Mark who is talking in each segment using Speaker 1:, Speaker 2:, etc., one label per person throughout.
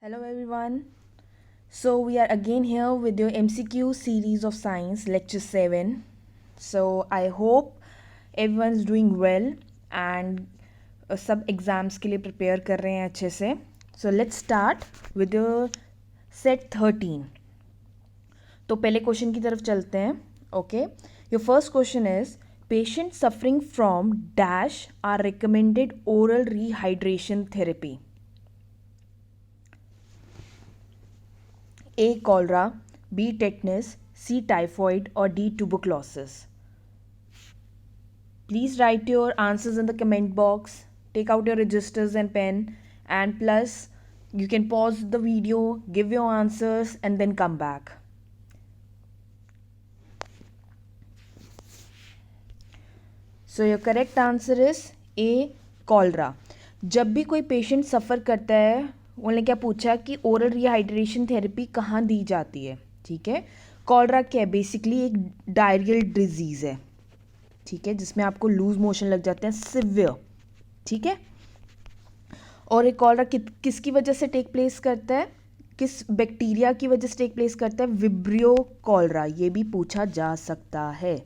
Speaker 1: Hello everyone. So we are again here with your MCQ series of science lecture 7. So I hope everyone's doing well and सब exams के लिए prepare कर रहे हैं अच्छे से. So let's start with your set 13. तो पहले क्वेश्चन की तरफ चलते हैं. Okay. Your first question is patients suffering from dash are recommended oral rehydration therapy. A. Cholera, B. Tetanus, C. Typhoid, or D. Tuberculosis. Please write your answers in the comment box. Take out your registers and pen, and plus you can pause the video, give your answers, and then come back. So your correct answer is A. Cholera. जब भी कोई patient सफ़र करता है, उन्होंने क्या पूछा कि oral rehydration therapy कहाँ दी जाती है. ठीक है. कॉलरा क्या है? बेसिकली एक डायरियल डिजीज़ है. ठीक है, जिसमें आपको लूज मोशन लग जाते हैं सिवियर. ठीक है. और एक कॉलरा किसकी वजह से टेक प्लेस करता है? किस बैक्टीरिया की वजह से टेक प्लेस करता है? Vibrio cholera. ये भी पूछा जा सकता है.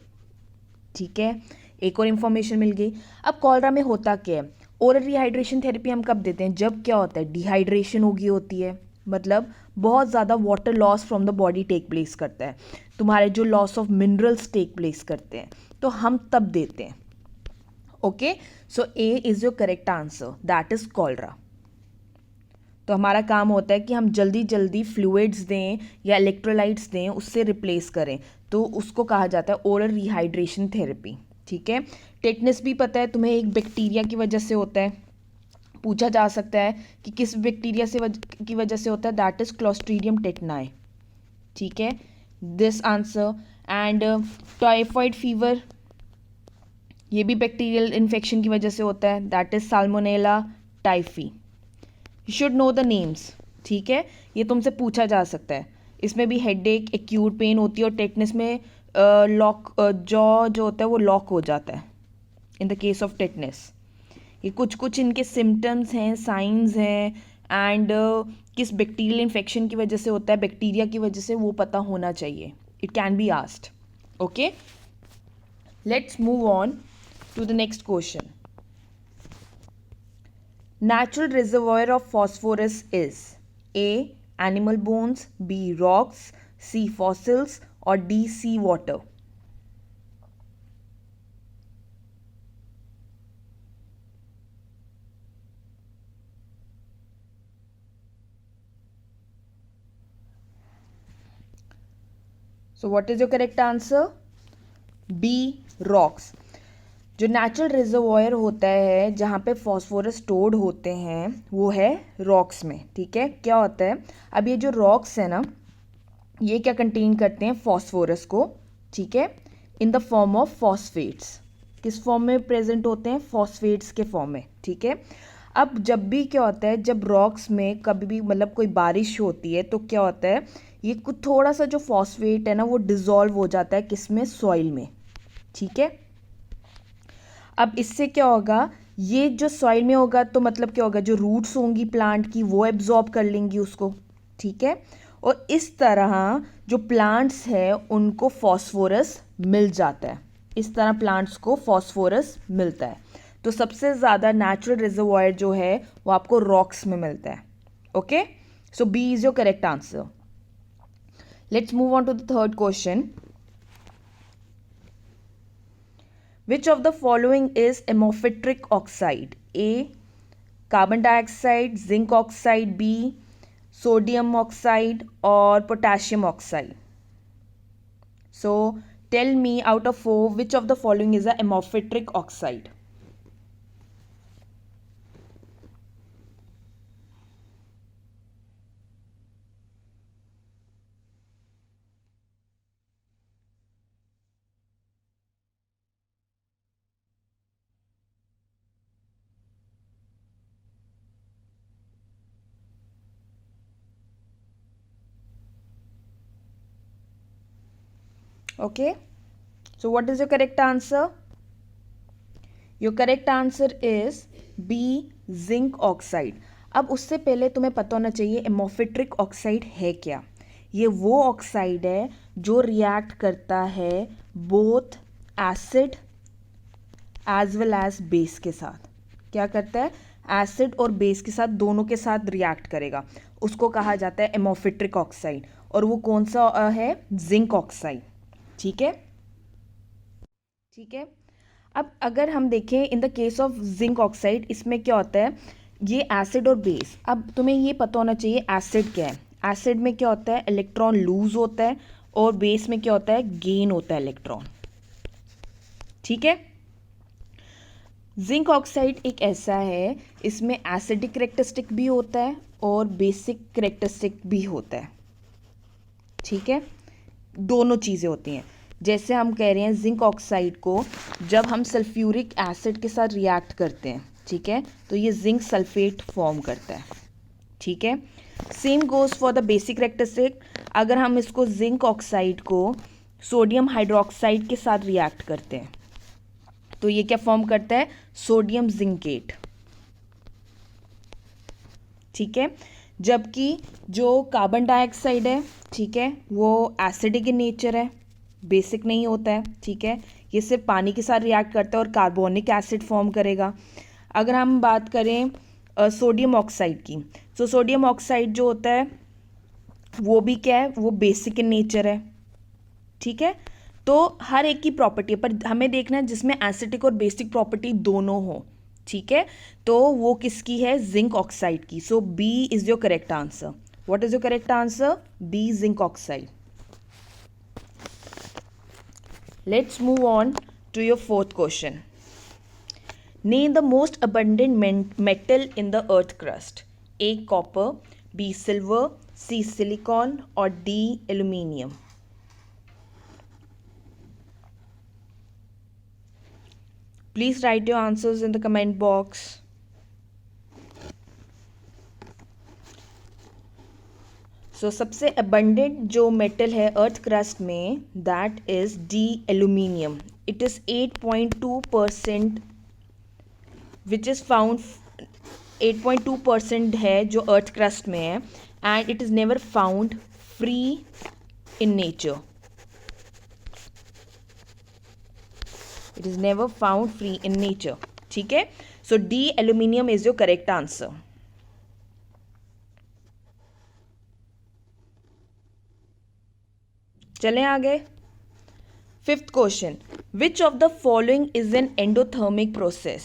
Speaker 1: ठीक है, एक और इन्फॉर्मेशन मिल गई. अब कॉलरा में होता क्या है? ओरल रिहाइड्रेशन थेरेपी हम कब देते हैं? जब क्या होता है? डिहाइड्रेशन हो गई होती है, मतलब बहुत ज़्यादा water loss from the body take place करता है, तुम्हारे जो loss of minerals take place करते हैं, तो हम तब देते हैं. Okay, so A is your correct answer, that is cholera. तो हमारा काम होता है कि हम जल्दी जल्दी फ्लूइड्स दें या इलेक्ट्रोलाइट्स दें, उससे रिप्लेस करें, तो उसको कहा जाता है ओरल रिहाइड्रेशन थेरेपी. ठीक है. टेटनस भी पता है तुम्हें, एक बैक्टीरिया की वजह से होता है. पूछा जा सकता है कि किस बैक्टीरिया की वजह से होता है. That is clostridium टेटनाई. ठीक है, this answer. And typhoid fever, ये भी बैक्टीरियल इन्फेक्शन की वजह से होता है. That is salmonella typhi. You should know the names. ठीक है, ये तुमसे पूछा जा सकता है. इसमें भी हेडेक, एक्यूट पेन होती है, और टेटनस में लॉक जॉ जो होता है वो लॉक हो जाता है in the case of tetanus. ये कुछ इनके सिम्टम्स हैं, साइंस हैं, एंड किस बैक्टीरियल इन्फेक्शन की वजह से होता है, बैक्टीरिया की वजह से, वो पता होना चाहिए. It can be asked. Okay, let's move on to the next question. Natural reservoir of phosphorus is A. Animal bones, B. Rocks, C. Fossils, or D. Sea water. So what is your correct answer? B. Rocks. जो natural reservoir होता है जहाँ पे phosphorus stored होते हैं, वो है rocks में. ठीक है, क्या होता है? अब ये जो रॉक्स है ना, ये क्या कंटेन करते हैं? फॉस्फोरस को. ठीक है, in the form of phosphates. किस फॉर्म में प्रेजेंट होते हैं? फॉस्फेट्स के फॉर्म में. ठीक है. अब जब भी क्या होता है, जब रॉक्स में कभी भी मतलब कोई बारिश होती है, तो क्या होता है, ये कुछ थोड़ा सा जो फॉस्फेट है ना, वो डिजॉल्व हो जाता है किसमें? सॉइल में. ठीक है. अब इससे क्या होगा? ये जो सॉइल में होगा तो मतलब क्या होगा? जो रूट्स होंगी प्लांट की, वो एब्जॉर्ब कर लेंगी उसको. ठीक है. और इस तरह जो प्लांट्स हैं उनको फॉस्फोरस मिल जाता है. इस तरह प्लांट्स को फॉस्फोरस मिलता है. तो सबसे ज़्यादा नेचुरल रिजर्वॉयर जो है वो आपको रॉक्स में मिलता है. Okay, so B is your correct answer. Let's move on to the third question. Which of the following is amorphic oxide? A. Carbon dioxide, zinc oxide, B. Sodium oxide, or potassium oxide? So tell me out of 4 which of the following is a amorphic oxide? Okay, so what is your correct answer? Your correct answer is B. Zinc oxide. अब उससे पहले तुम्हें पता होना चाहिए एमोफिट्रिक oxide है क्या। ये वो ऑक्साइड है जो रिएक्ट करता है both acid as well as base के साथ। क्या करता है? एसिड और बेस के साथ, दोनों के साथ रिएक्ट करेगा। उसको कहा जाता है एमोफिट्रिक ऑक्साइड। और वो कौन सा है? Zinc oxide. ठीक है, ठीक है। अब अगर हम देखें in the case of zinc oxide, इसमें क्या होता है, ये एसिड और बेस। अब तुम्हें ये पता होना चाहिए एसिड क्या है। एसिड में क्या होता है? इलेक्ट्रॉन लूज होता है, और बेस में क्या होता है? गेन होता है इलेक्ट्रॉन। ठीक है। जिंक ऑक्साइड एक ऐसा है, इसमें एसिडिक करेक्टरिस्टिक भी होता है और बेसिक करेक्टरिस्टिक भी होता है। ठीक है, दोनों चीज़ें होती हैं। जैसे हम कह रहे हैं जिंक ऑक्साइड को जब हम सल्फ्यूरिक एसिड के साथ रिएक्ट करते हैं, ठीक है, तो ये जिंक सल्फेट फॉर्म करता है। ठीक है, same goes for the basic characteristic. अगर हम इसको जिंक ऑक्साइड को सोडियम हाइड्रोक्साइड के साथ रिएक्ट करते हैं तो ये क्या फॉर्म करता है? Sodium zincate. ठीक है, जबकि जो कार्बन डाइऑक्साइड है, ठीक है, वो एसिडिक इन नेचर है, बेसिक नहीं होता है। ठीक है, ये सिर्फ पानी के साथ रिएक्ट करता है और कार्बोनिक एसिड फॉर्म करेगा। अगर हम बात करें सोडियम ऑक्साइड की, तो सोडियम ऑक्साइड जो होता है वो भी क्या है? वो बेसिक इन नेचर है। ठीक है, तो हर एक की प्रॉपर्टी पर हमें देखना है जिसमें एसिडिक और बेसिक प्रॉपर्टी दोनों हो। ठीक है, तो वो किसकी है? जिंक ऑक्साइड की। So B is your correct answer. What is your correct answer? B, zinc oxide. Let's move on to your fourth question. Name the most abundant metal in the earth crust. A copper, B silver, C silicon और D aluminium. Please write your answers in the comment box. So सबसे abundant जो metal है earth crust में, that is D aluminium. It is 8.2% which is found 8.2% है जो earth crust में है, and it is never found free in nature. It is never found free in nature. ठीक है, so D aluminium is your correct answer. चलें आगे। Fifth question, which of the following is an endothermic process.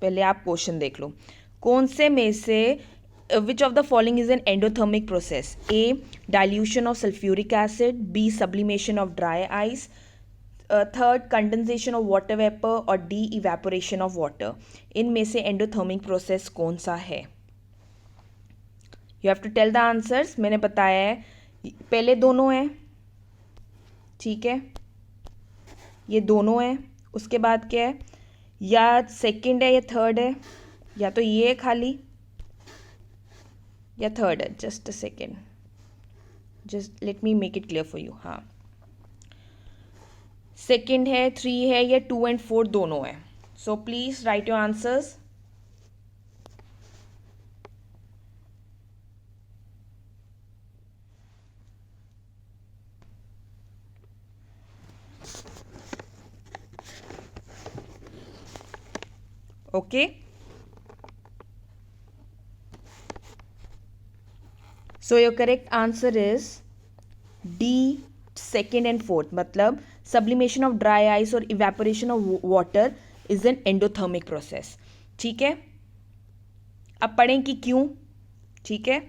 Speaker 1: पहले आप question देख लो, कौन से में से which of the following is an endothermic process. A dilution of sulphuric acid, B sublimation of dry ice, third condensation of water vapour और D evaporation of water. इनमें से एंडोथर्मिक प्रोसेस कौन सा है? You have to tell the answers. मैंने बताया है पहले दोनों हैं, ठीक है, ये दोनों हैं, उसके बाद क्या है, या सेकंड है या थर्ड है, या तो ये है खाली या थर्ड है। Just a second, just let me make it clear for you. हाँ, सेकेंड है, 3 है, या 2 and 4 दोनों है। So please write your answers. Okay, so your correct answer is D, second and fourth, मतलब सब्लिमेशन ऑफ ड्राई आइस और evaporation of water is an endothermic process. ठीक है, अब पढ़ें कि क्यों। ठीक है,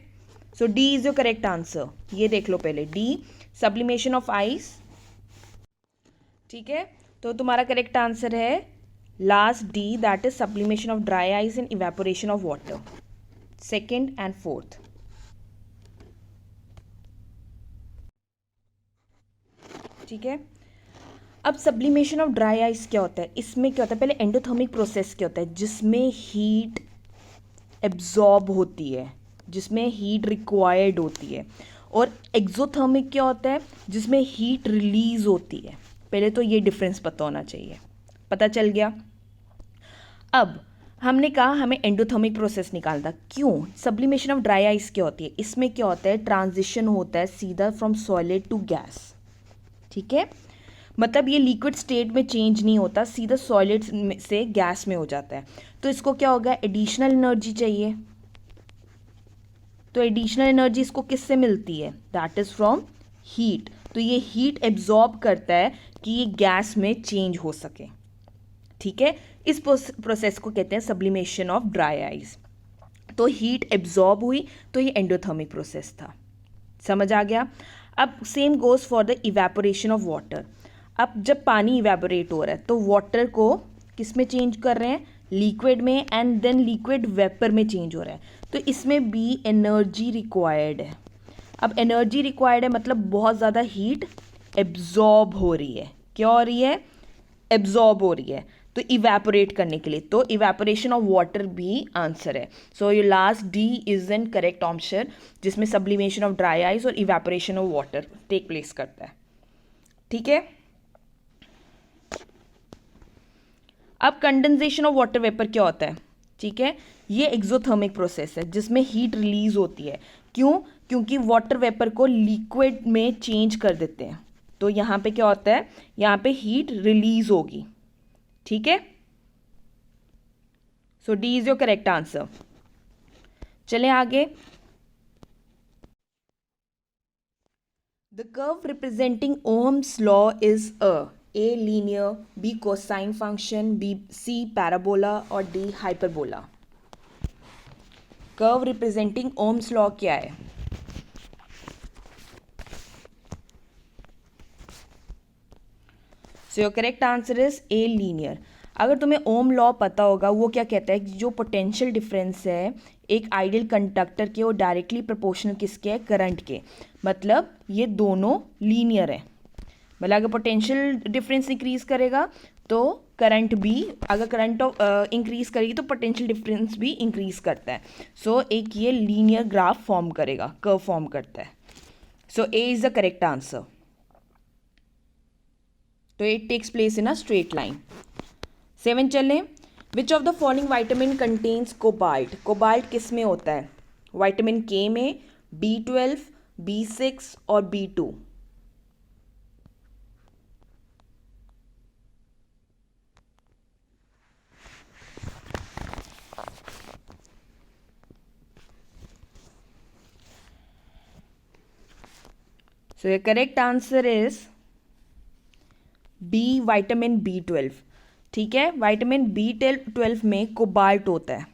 Speaker 1: so D is your correct answer. ये देख लो पहले, डी सब्लिमेशन ऑफ आइस। ठीक है, तो तुम्हारा करेक्ट आंसर है last D, that is sublimation of dry ice and evaporation of water, second and fourth. ठीक है, अब सब्लिमेशन ऑफ ड्राई आइस क्या होता है, इसमें क्या होता है, पहले एंडोथर्मिक प्रोसेस क्या होता है, जिसमें हीट एब्जॉर्ब होती है, जिसमें हीट रिक्वायर्ड होती है, और एक्सोथर्मिक क्या होता है, जिसमें हीट रिलीज होती है। पहले तो ये डिफरेंस पता होना चाहिए। पता चल गया। अब हमने कहा हमें एंडोथर्मिक प्रोसेस निकालना। क्यों? सब्लिमेशन ऑफ ड्राई आइस क्या होती है? इसमें क्या होता है, ट्रांजिशन होता है सीधा फ्रॉम सॉलिड टू गैस। ठीक है, मतलब ये लिक्विड स्टेट में चेंज नहीं होता, सीधा सॉलिड से गैस में हो जाता है। तो इसको क्या होगा, एडिशनल एनर्जी चाहिए। तो एडिशनल एनर्जी इसको किससे मिलती है? That is from heat. तो ये हीट एब्जॉर्ब करता है कि ये गैस में चेंज हो सके। ठीक है, इस प्रोसेस को कहते हैं सब्लिमेशन ऑफ ड्राई आइस। तो हीट एब्जॉर्ब हुई, तो ये एंडोथर्मिक प्रोसेस था। समझ आ गया? अब same goes for the evaporation of water. अब जब पानी इवेपोरेट हो रहा है तो वाटर को किस में चेंज कर रहे हैं? लिक्विड में, एंड देन लिक्विड वेपर में चेंज हो रहा है। तो इसमें भी एनर्जी रिक्वायर्ड है। अब एनर्जी रिक्वायर्ड है मतलब बहुत ज़्यादा हीट एब्जॉर्ब हो रही है। क्या हो रही है? एब्जॉर्ब हो रही है, तो इवेपोरेट करने के लिए। तो इवेपोरेशन ऑफ वाटर भी आंसर है। So your last D is an correct answer, जिसमें सब्लिमेशन ऑफ ड्राई आइस और evaporation of water take place करता है। ठीक है, अब कंडेंसेशन ऑफ वाटर वेपर क्या होता है? ठीक है, ये एक्सोथर्मिक प्रोसेस है जिसमें हीट रिलीज होती है। क्यों? क्योंकि वाटर वेपर को लिक्विड में चेंज कर देते हैं। तो यहाँ पे क्या होता है, यहाँ पे हीट रिलीज होगी। ठीक है, so D is your correct answer. चलें आगे। The curve representing Ohm's law is A linear, B cosine function, B C parabola और D hyperbola. Curve representing Ohm's law क्या है? So your correct answer is A linear. अगर तुम्हें ओम law पता होगा, वो क्या कहता है कि जो पोटेंशियल डिफरेंस है एक आइडियल कंडक्टर के, वो डायरेक्टली प्रोपोर्शनल किसके है? करंट के। मतलब ये दोनों लीनियर है। मतलब अगर पोटेंशियल डिफरेंस इंक्रीज करेगा तो करंट भी, अगर करंट इंक्रीज करेगी तो पोटेंशियल डिफरेंस भी इंक्रीज करता है। सो एक ये लीनियर ग्राफ फॉर्म करेगा, कर्व फॉर्म करता है। So A is the correct answer. तो it takes place in a straight line. 7 चलें। Which of the following vitamin contains cobalt? Cobalt किस में होता है? विटामिन के में, B12, B6 और B2। So the correct answer is B, vitamin B12। ठीक है, विटामिन B12 में कोबाल्ट होता है,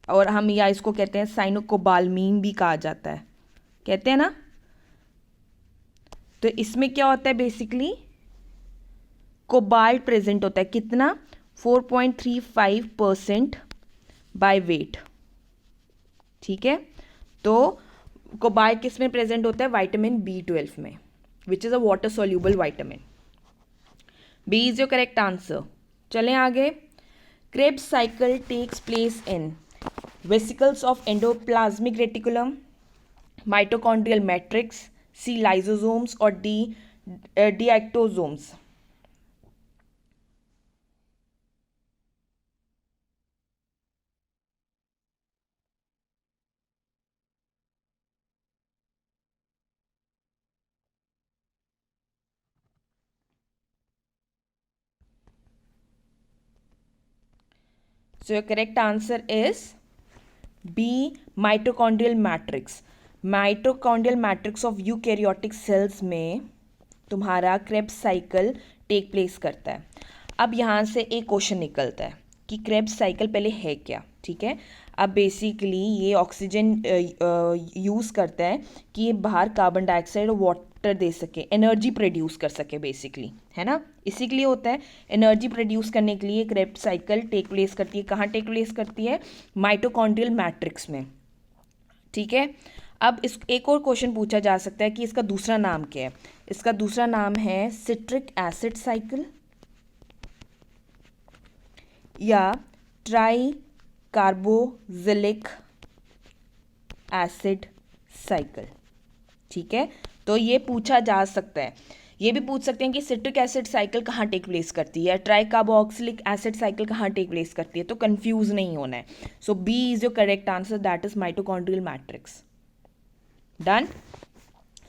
Speaker 1: और हम या इसको कहते हैं साइनोकोबालमीन भी कहा जाता है, कहते हैं ना। तो इसमें क्या होता है, बेसिकली कोबाल्ट प्रेजेंट होता है। कितना? 4.35% बाय वेट। ठीक है, तो कोबाल्ट किस में प्रेजेंट होता है? विटामिन B12 में, which is a water soluble vitamin. B is your correct answer. चलें आगे। Krebs cycle takes place in vesicles of endoplasmic reticulum, mitochondrial matrix, C lysosomes और D dictyosomes. So your correct answer is B, mitochondrial matrix. Mitochondrial matrix of eukaryotic cells में तुम्हारा Krebs cycle take place करता है। अब यहाँ से एक question निकलता है कि क्रेब्स साइकिल पहले है क्या। ठीक है, अब बेसिकली ये ऑक्सीजन यूज़ करता है कि ये बाहर कार्बन डाइऑक्साइड और वाटर दे सके, एनर्जी प्रोड्यूस कर सके बेसिकली, है ना। इसी के लिए होता है, एनर्जी प्रोड्यूस करने के लिए क्रेब्स साइकिल टेक प्लेस करती है। कहाँ टेक प्लेस करती है? माइटोकॉन्ड्रियल मैट्रिक्स में। ठीक है, अब इस एक और क्वेश्चन पूछा जा सकता है कि इसका दूसरा नाम क्या है। इसका दूसरा नाम है सिट्रिक एसिड साइकिल या ट्राई कार्बोक्सिलिक एसिड साइकिल। ठीक है, तो ये पूछा जा सकता है ये भी पूछ सकते हैं कि सिट्रिक एसिड साइकिल कहाँ टेक प्लेस करती है, ट्राइकार्बोक्सिलिक एसिड साइकिल कहाँ टेक प्लेस करती है, तो कंफ्यूज नहीं होना है. So B is your correct answer, that is mitochondrial matrix. Done.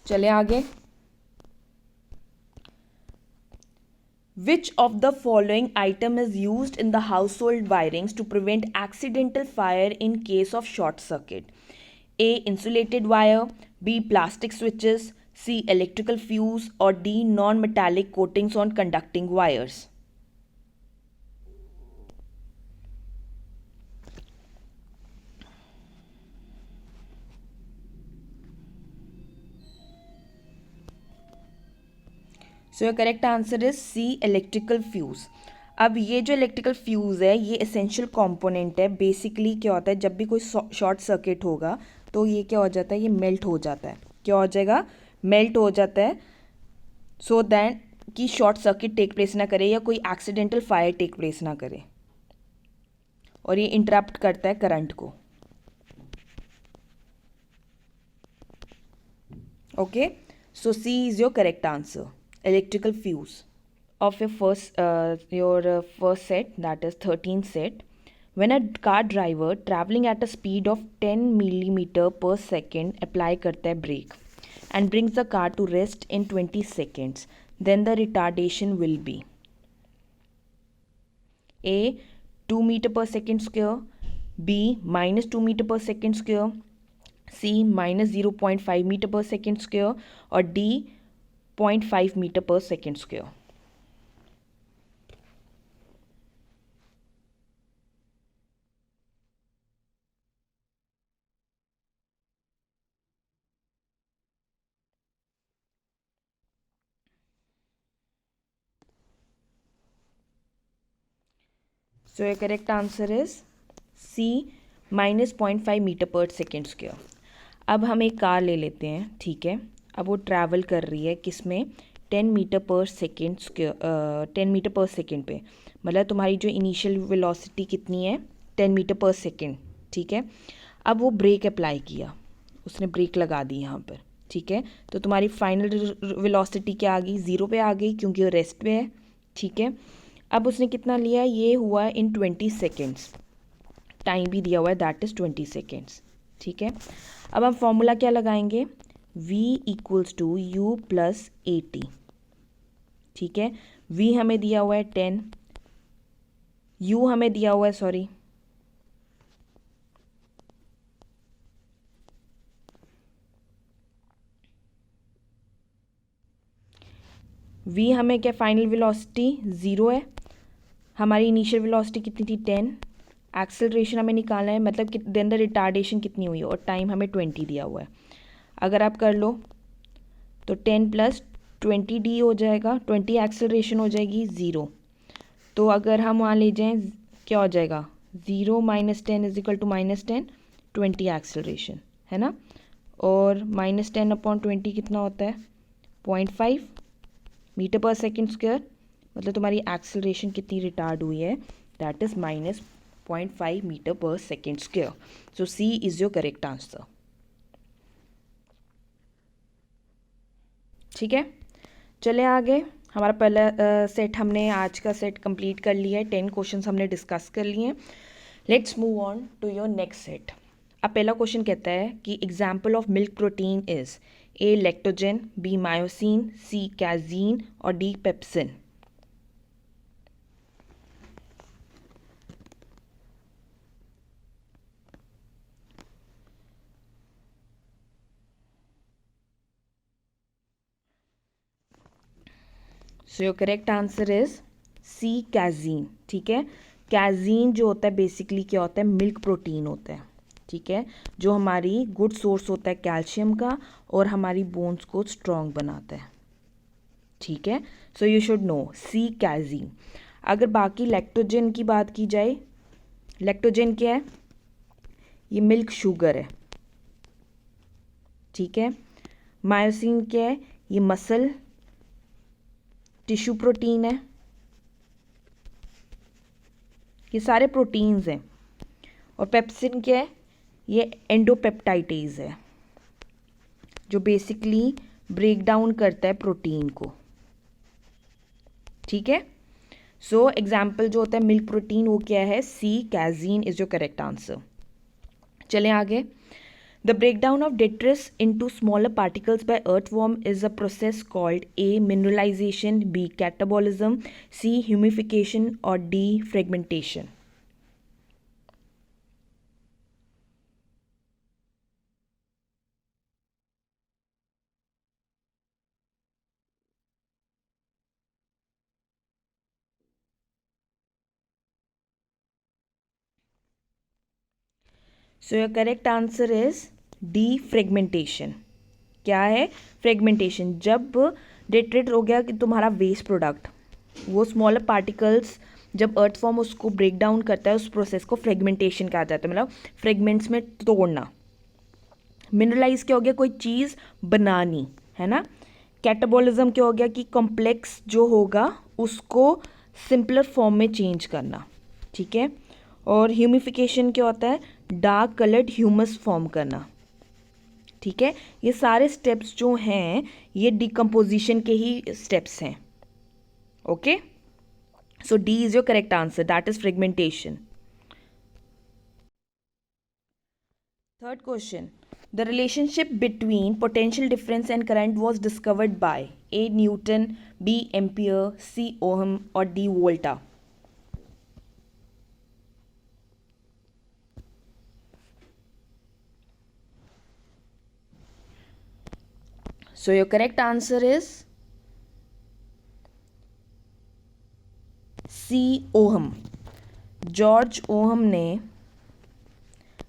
Speaker 1: चले आगे. Which of the following item is used in the household wirings to prevent accidental fire in case of short circuit? A. Insulated wire. B. Plastic switches. C. Electrical fuse. Or D. Non-metallic coatings on conducting wires. So your correct answer is C, electrical fuse. अब ये जो electrical fuse है ये essential component है. Basically क्या होता है, जब भी कोई शॉर्ट सर्किट होगा तो ये क्या हो जाता है, ये मेल्ट हो जाता है. क्या हो जाएगा, मेल्ट हो जाता है. सो दैट कि शॉर्ट सर्किट टेक प्लेस ना करे या कोई एक्सीडेंटल फायर टेक प्लेस ना करे, और ये इंटरप्ट करता है करंट को. Okay, so C is your correct answer, electrical fuse. Of your first set, that is 13th set, when a car driver traveling at a speed of 10 millimeter per second apply करता है brake and brings the car to rest in 20 seconds, then the retardation will be A. 2 meter per second square, B. minus 2 meter per second square, C. minus 0.5 meter per second square, or D. 0.5 meter per second square. So your correct answer is C, minus 0.5 metre पर second square. अब हम एक car ले लेते हैं, ठीक है. अब वो ट्रैवल कर रही है किस में, 10 मीटर पर सेकेंड स्क्वायर, 10 मीटर पर सेकेंड पे. मतलब तुम्हारी जो इनिशियल वेलोसिटी कितनी है, 10 मीटर पर सेकेंड, ठीक है. अब वो ब्रेक अप्लाई किया, उसने ब्रेक लगा दी यहाँ पर, ठीक है. तो तुम्हारी फाइनल वेलोसिटी क्या आ गई, 0 पे आ गई क्योंकि वो रेस्ट पे है, ठीक है. अब उसने कितना लिया, ये हुआ इन 20 सेकेंड्स, टाइम भी दिया हुआ है, दैट इज़ 20 सेकेंड्स, ठीक है. अब हम फॉर्मूला क्या लगाएंगे, v equals to u plus a t, ठीक है. v हमें दिया हुआ है 10, u हमें दिया हुआ है, सॉरी, v हमें क्या, फाइनल वेलोसिटी 0 है, हमारी इनिशियल वेलोसिटी कितनी थी 10, एक्सेलरेशन हमें निकालना है, मतलब देन द रिटार्डेशन कितनी हुई है, और टाइम हमें 20 दिया हुआ है. अगर आप कर लो तो 10 प्लस 20d हो जाएगा, 20 एक्सेलरेशन हो जाएगी 0. तो अगर हम वहाँ ले जाएं क्या हो जाएगा, 0 minus 10 is equal to minus 10, 20 acceleration है ना. और माइनस 10 अपॉन 20 कितना होता है, 0.5 मीटर पर सेकेंड स्क्वायर. मतलब तुम्हारी एक्सेलरेशन कितनी रिटार्ड हुई है, दैट इज़ माइनस 0.5 मीटर पर second square. So C is your correct answer, ठीक है. चले आगे. हमारा पहला सेट हमने आज का सेट कंप्लीट कर लिया है, 10 क्वेश्चंस हमने डिस्कस कर लिए हैं. Let's move on to your next set. अब पहला क्वेश्चन कहता है कि example of milk protein is A lactogen, B myosin, C casein, और D pepsin. So your correct answer is C, casein, ठीक है. कैजीन जो होता है बेसिकली क्या होता है, मिल्क प्रोटीन होता है, ठीक है, जो हमारी गुड सोर्स होता है कैल्शियम का और हमारी बोन्स को स्ट्रॉन्ग बनाता है, ठीक है. सो यू शुड नो सी, कैजीन. अगर बाकी लैक्टोजन की बात की जाए, लैक्टोजन क्या है, ये मिल्क शुगर है, ठीक है. मायोसिन क्या है, ये मसल टिश्यू प्रोटीन है. ये सारे प्रोटीन्स हैं. और पेप्सिन क्या है, ये एंडोपेप्टाइटेज है जो बेसिकली ब्रेक डाउन करता है प्रोटीन को, ठीक है। सो एग्जाम्पल जो होता है मिल्क प्रोटीन, वो क्या है, सी कैजीन इज योर करेक्ट आंसर। चलें आगे। The breakdown of detritus into smaller particles by earthworm is a process called A. mineralization, B. catabolism, C. humidification or D. fragmentation. So your correct answer is D. fragmentation. क्या है, fragmentation. जब डेट्रेट हो गया कि तुम्हारा waste product, वो smaller particles जब अर्थ form उसको ब्रेक डाउन करता है, उस प्रोसेस को फ्रेगमेंटेशन कहा जाता है, मतलब फ्रेगमेंट्स में तोड़ना। मिनरलाइज क्या हो गया, कोई चीज़ बनानी, है ना। कैटाबॉलिज्म क्या हो गया कि कॉम्प्लेक्स जो होगा उसको सिंपलर फॉर्म में चेंज करना, ठीक है। और ह्यूमिफिकेशन क्या होता है, डार्क कलर्ड ह्यूमस फॉर्म करना, ठीक है। ये सारे स्टेप्स जो हैं ये डिकम्पोजिशन के ही स्टेप्स हैं। Okay, so D is your correct answer, that is fragmentation. Third question, the relationship between potential difference and current was discovered by A. Newton, B. Ampere, C. Ohm और D. Volta. So your correct answer is C. Ohm. George Ohm ने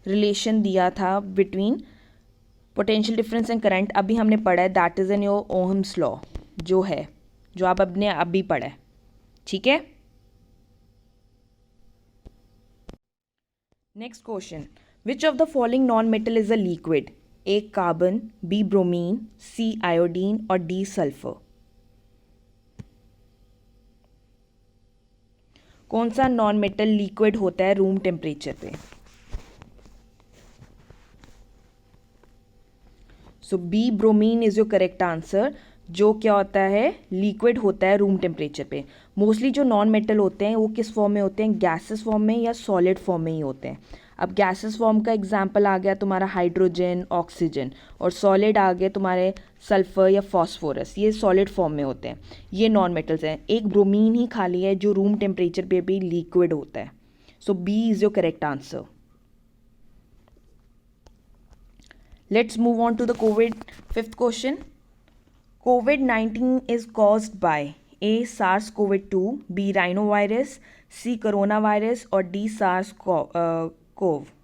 Speaker 1: relation दिया था between potential difference and current. अभी हमने पढ़ा है, that is in your Ohm's law, जो है, जो आप अपने अभी पढ़ा है, ठीक है। Next question, which of the following non metal is a liquid, A. Carbon, B. Bromine, C. Iodine और डी. सल्फर। कौन सा नॉन मेटल लिक्विड होता है रूम टेम्परेचर पे। So B. Bromine is your correct answer, जो क्या होता है, लिक्विड होता है रूम टेम्परेचर पे। मोस्टली जो नॉन मेटल होते हैं वो किस फॉर्म में होते हैं, गैसेस फॉर्म में या सॉलिड फॉर्म में ही होते हैं। अब गैसेस फॉर्म का एग्जांपल आ गया तुम्हारा हाइड्रोजन, ऑक्सीजन, और सॉलिड आ गए तुम्हारे सल्फर या फॉस्फोरस, ये सॉलिड फॉर्म में होते हैं, ये नॉन मेटल्स हैं। एक ब्रोमीन ही खाली है जो रूम टेम्परेचर पे भी लिक्विड होता है। So B is your correct answer. Let's move on to the COVID fifth question. COVID-19 is caused by A. SARS-CoV-2, B. Rhinovirus, C. Coronavirus or D. SARS-CoV.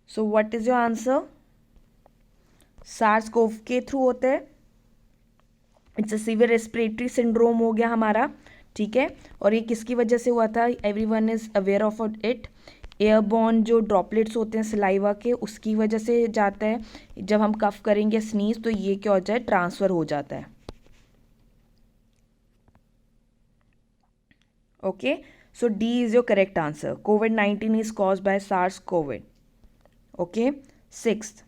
Speaker 1: So what is your answer? SARS-CoV के through होते हैं। It's a severe respiratory syndrome हो गया हमारा, ठीक है। और ये किसकी वजह से हुआ था, everyone is aware of it. Airborne जो ड्रॉपलेट्स होते हैं सलाइवा के, उसकी वजह से जाता है। जब हम कफ करेंगे, स्नीज, तो ये क्या हो जाए, ट्रांसफ़र हो जाता है। Okay, so D is your correct answer, COVID-19 is cause by SARS-CoV. Okay, sixth,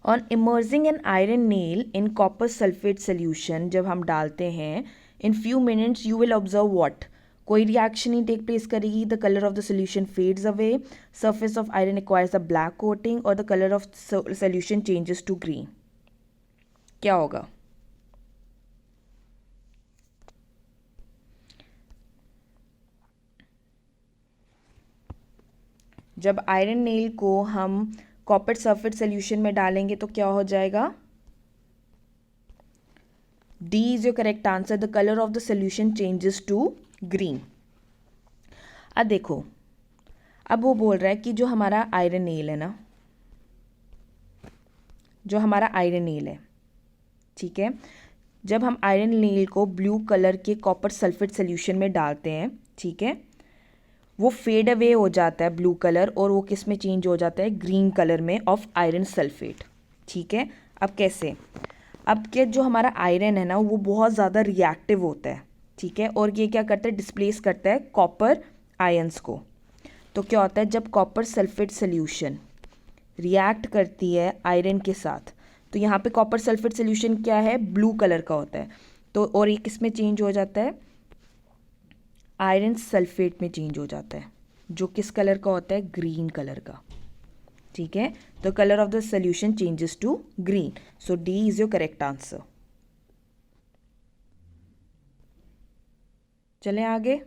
Speaker 1: on immersing an iron nail in copper sulphate solution, जब हम डालते हैं, in few minutes you will observe what, कोई reaction ही take place करेगी, the colour of the solution fades away, surface of iron acquires a black coating और the colour of solution changes to green. क्या होगा? जब iron nail को हम copper sulphate solution में डालेंगे तो क्या हो जाएगा? D is your correct answer, the colour of the solution changes to green. अब देखो, अब वो बोल रहा है कि जो हमारा आयरन नेल है ना, जो हमारा आयरन नेल है, ठीक है, जब हम आयरन नेल को ब्लू कलर के कॉपर सल्फेट सोल्यूशन में डालते हैं, ठीक है, वो फेड अवे हो जाता है ब्लू कलर, और वो किस में चेंज हो जाता है, ग्रीन कलर में, ऑफ आयरन सल्फेट। ठीक है, अब कैसे, अब क्या, जो हमारा आयरन है ना वो बहुत ज़्यादा रिएक्टिव होता है। ठीक है, और ये क्या करता है, डिस्प्लेस करता है कॉपर आयंस को। तो क्या होता है, जब कॉपर सल्फेट सोल्यूशन रिएक्ट करती है आयरन के साथ, तो यहाँ पे कॉपर सल्फेट सोल्यूशन क्या है, ब्लू कलर का होता है। तो और ये किस में चेंज हो जाता है, आयरन सल्फेट में चेंज हो जाता है, जो किस कलर का होता है, ग्रीन कलर का। ठीक है, तो colour of the solution changes to green, so D is your correct answer. चलें आगे।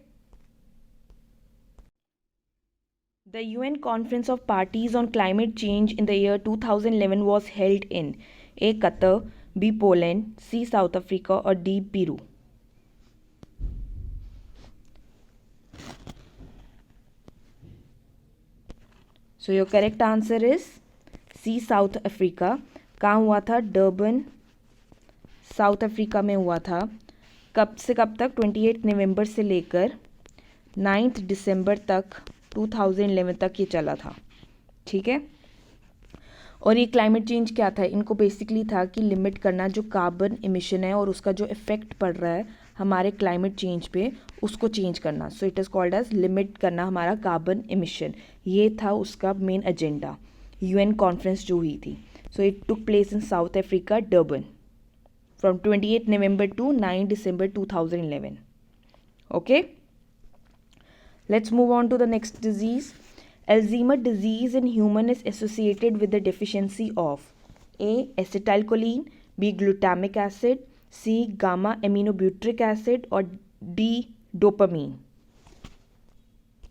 Speaker 1: The UN Conference of Parties on Climate Change in the year 2011 was held in A. Qatar, B. Poland, C. South Africa, or D. Peru. So your correct answer is C. South Africa. कहाँ हुआ था, Durban south Africa में हुआ था। कब से कब तक, 28 नवंबर से लेकर 9 दिसंबर तक 2011 तक ये चला था। ठीक है, और ये क्लाइमेट चेंज क्या था, इनको बेसिकली था कि लिमिट करना जो कार्बन इमिशन है और उसका जो इफ़ेक्ट पड़ रहा है हमारे क्लाइमेट चेंज पे, उसको चेंज करना। So it is called age limit करना हमारा कार्बन इमिशन। ये था उसका मेन एजेंडा, यूएन कॉन्फ्रेंस जो हुई थी। So it took place in South Africa, Durban, from 28 November to 9 December 2011। Okay, let's move on to the next disease. Alzheimer disease in human is associated with the deficiency of A. Acetylcholine, B. Glutamic acid, C. Gamma aminobutyric acid, और D. Dopamine.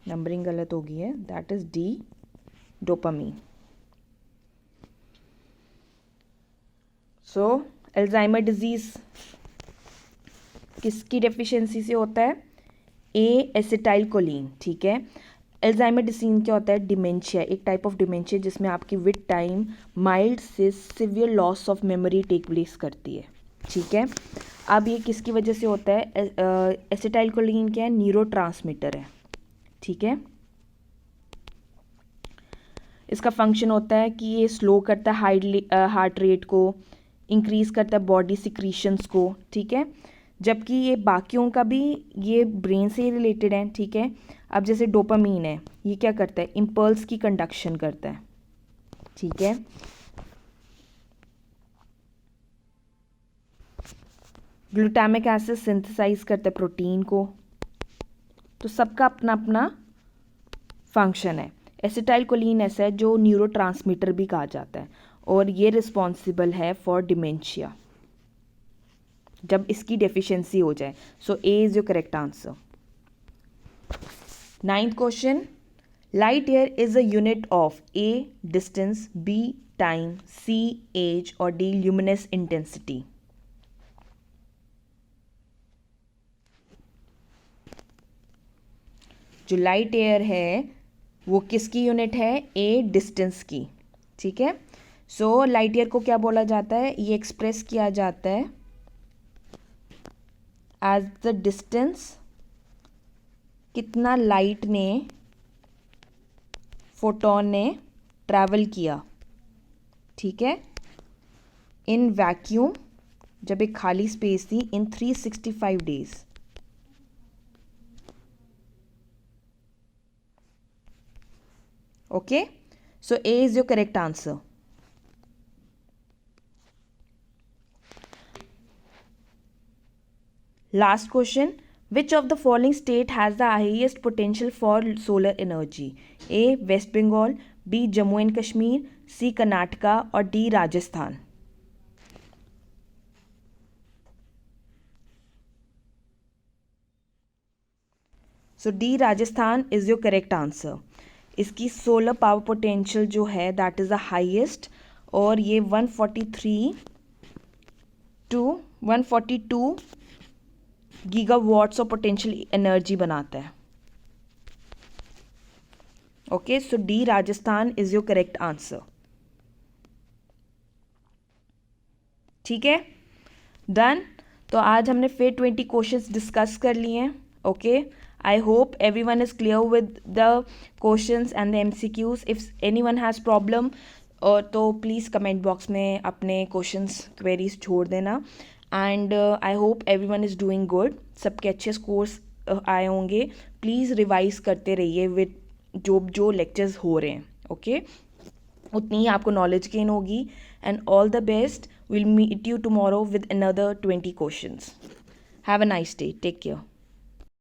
Speaker 1: Numbering गलत हो गई है, that is D. Dopamine. So Alzheimer disease किसकी deficiency से होता है, ए acetylcholine. ठीक है, अल्जाइमर डिसीज क्या होता है, डिमेंशिया, एक टाइप ऑफ डिमेंशिया जिसमें आपकी विद टाइम माइल्ड से severe loss of memory take place करती है। ठीक है, अब ये किसकी वजह से होता है, एसिटाइलकोलिन क्या है, न्यूरोट्रांसमीटर है। ठीक है, इसका फंक्शन होता है कि ये स्लो करता है हार्ट रेट को, इंक्रीज करता है बॉडी सिक्रीशंस को। ठीक है, जबकि ये बाकियों का भी ये ब्रेन से रिलेटेड है। ठीक है, अब जैसे डोपामीन है, ये क्या करता है, इम्पल्स की कंडक्शन करता है। ठीक है, ग्लूटामिक एसिड सिंथेसाइज करता है प्रोटीन को। तो सबका अपना अपना फंक्शन है। एसिटाइलकोलिन ऐसा है जो न्यूरोट्रांसमीटर भी कहा जाता है, और ये रिस्पॉन्सिबल है फॉर डिमेंशिया जब इसकी डेफिशिएंसी हो जाए। So A is your correct answer. 9th question, light year is a unit of A distance, B time, C age, और डी ल्यूमिनस इंटेंसिटी। जो लाइट ईयर है वो किसकी यूनिट है, ए डिस्टेंस की। ठीक है, सो लाइट ईयर को क्या बोला जाता है, ये एक्सप्रेस किया जाता है एज द डिस्टेंस कितना लाइट ने, फोटोन ने ट्रैवल किया। ठीक है, इन वैक्यूम, जब एक खाली स्पेस थी, इन 365 days. Okay, so A is your correct answer. Last question, which of the following state has the highest potential for solar energy? A. West Bengal, B. Jammu and Kashmir, C. Karnataka, or D. Rajasthan. So D. Rajasthan is your correct answer. इसकी solar power potential जो है that is the highest, और ये 143 to 142 gigawatts of potential energy बनाता है। Okay, so D Rajasthan is your correct answer. ठीक है, done. तो आज हमने फिर 20 क्वेश्चंस डिस्कस कर लिए हैं। Okay, I hope everyone is clear with the questions and the MCQs. If anyone has problem, तो प्लीज़ कमेंट बॉक्स में अपने क्वेश्चंस क्वेरीज छोड़ देना. And I hope everyone is doing good. सबके अच्छे स्कोर्स आए होंगे. प्लीज़ रिवाइज करते रहिए विद जो लेक्चर्स हो रहे हैं. ओके, उतनी ही आपको नॉलेज गेन होगी. And all the best. Will meet you tomorrow with another 20 questions. Have a nice day. Take care.